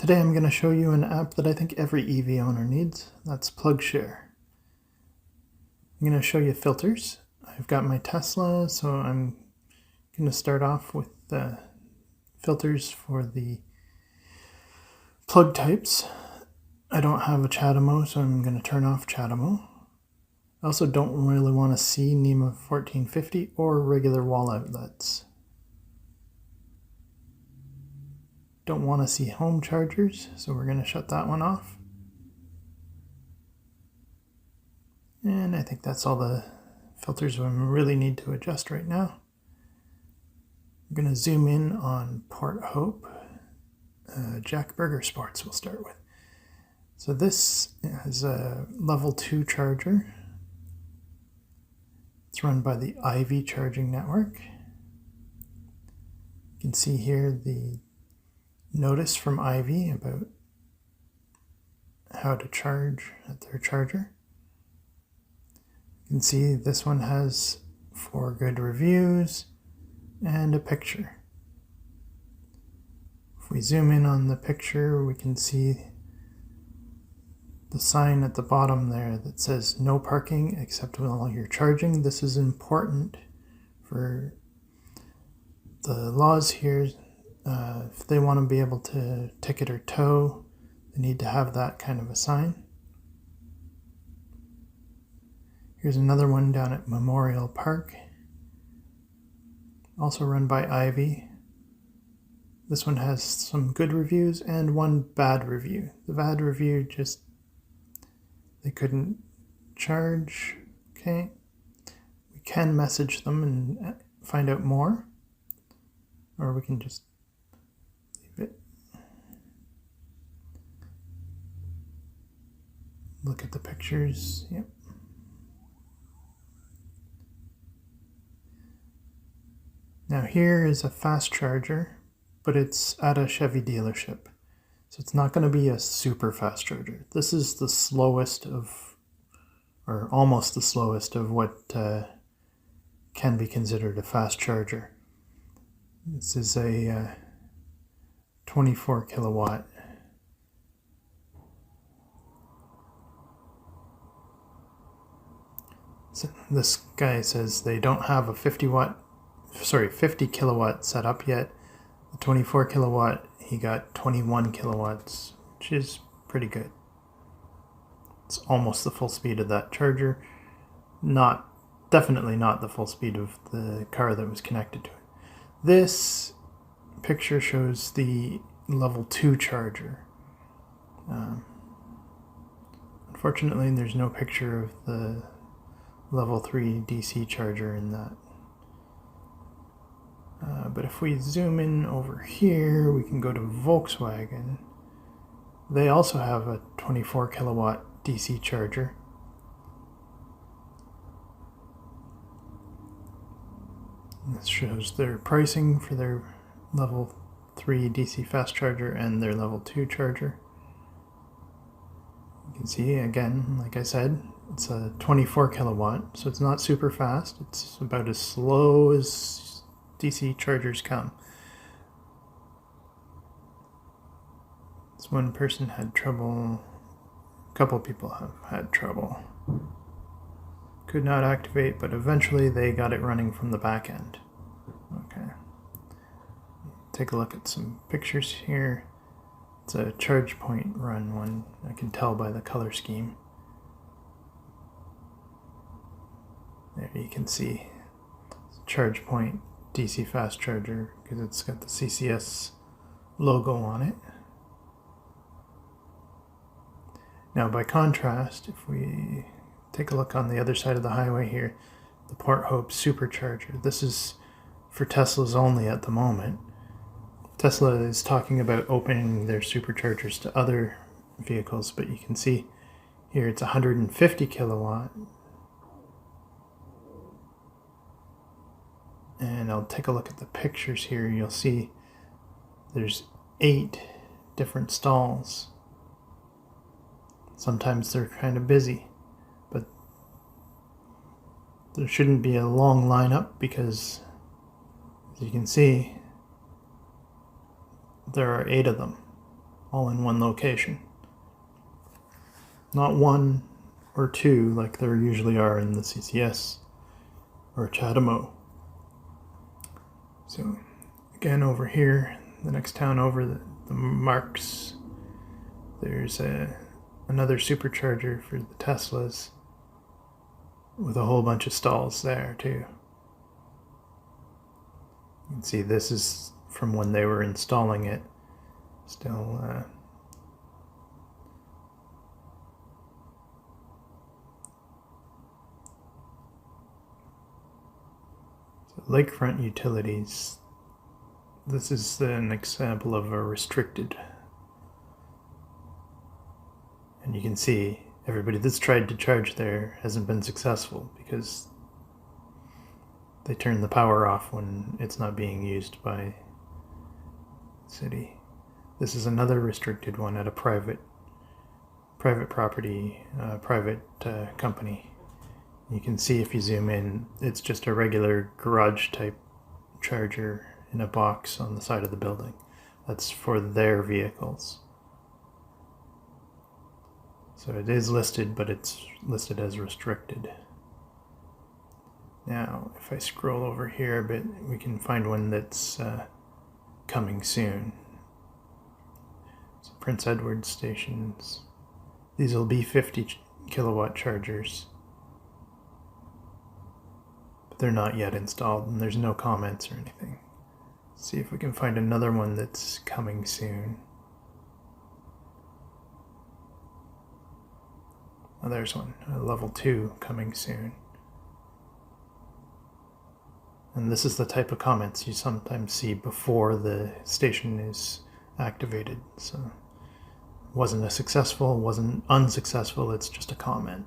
Today I'm going to show you an app that I think every EV owner needs. That's Plugshare. I'm going to show you filters. I've got my Tesla, so I'm going to start off with the filters for the plug types. I don't have a CHAdeMO, so I'm going to turn off CHAdeMO. I also don't really want to see NEMA 1450 or regular wall outlets. Don't want to see home chargers, so we're going to shut that one off. And I think that's all the filters we really need to adjust right now. I'm going to zoom in on Port Hope. Jack Burger Sports we'll start with. So this is a level 2 charger. It's run by the Ivy charging network. You can see here the notice from Ivy about how to charge at their charger. You can see this one has 4 good reviews and a picture. If we zoom in on the picture, we can see the sign at the bottom there that says no parking except while you're charging. This is important for the laws here. If they want to be able to ticket or tow, they need to have that kind of a sign. Here's another one down at Memorial Park, also run by Ivy. This one has some good reviews and one bad review. The bad review just they couldn't charge. Okay, we can message them and find out more, or we can just leave it. Look at the pictures. Yep. Now here is a fast charger, but it's at a Chevy dealership. So it's not going to be a super fast charger. This is the slowest of, or almost the slowest of what can be considered a fast charger. This is a 24 kilowatt. So this guy says they don't have a 50 kilowatt set up yet. The 24 kilowatt, he got 21 kilowatts, which is pretty good. It's almost the full speed of that charger. Definitely not the full speed of the car that was connected to it. This picture shows the level 2 charger. Unfortunately, there's no picture of the level 3 DC charger in that. But if we zoom in over here, we can go to Volkswagen. They also have a 24 kilowatt DC charger. This shows their pricing for their level 3 DC fast charger and their level 2 charger. You can see, again, like I said, it's a 24 kilowatt, so it's not super fast. It's about as slow as DC chargers come. This one person had trouble, a couple people have had trouble. Could not activate, but eventually they got it running from the back end. Okay. Take a look at some pictures here. It's a charge point run one, I can tell by the color scheme. There you can see charge point DC fast charger because it's got the CCS logo on it. Now by contrast, if we take a look on the other side of the highway here, the Port Hope supercharger. This is for Teslas only at the moment. Tesla is talking about opening their superchargers to other vehicles, but you can see here it's 150 kilowatt. And I'll take a look at the pictures here. You'll see there's 8 different stalls. Sometimes they're kind of busy, but there shouldn't be a long lineup because, as you can see, there are 8 of them all in one location. Not one or two like there usually are in the CCS or CHAdeMO. So again, over here, the next town over, the Marks, there's another supercharger for the Teslas with a whole bunch of stalls there too. You can see this is from when they were installing it. Still so lakefront utilities. This is an example of a restricted. And you can see everybody that's tried to charge there hasn't been successful because they turn the power off when it's not being used by the city. This is another restricted one at a private property, private company. You can see if you zoom in, it's just a regular garage type charger in a box on the side of the building. That's for their vehicles. So it is listed, but it's listed as restricted. Now, if I scroll over here a bit, we can find one that's coming soon. So Prince Edward stations. These will be 50 kilowatt chargers. But they're not yet installed, and there's no comments or anything. Let's see if we can find another one that's coming soon. Oh, there's one, a level 2 coming soon. And this is the type of comments you sometimes see before the station is activated. So it wasn't a successful, wasn't unsuccessful, it's just a comment.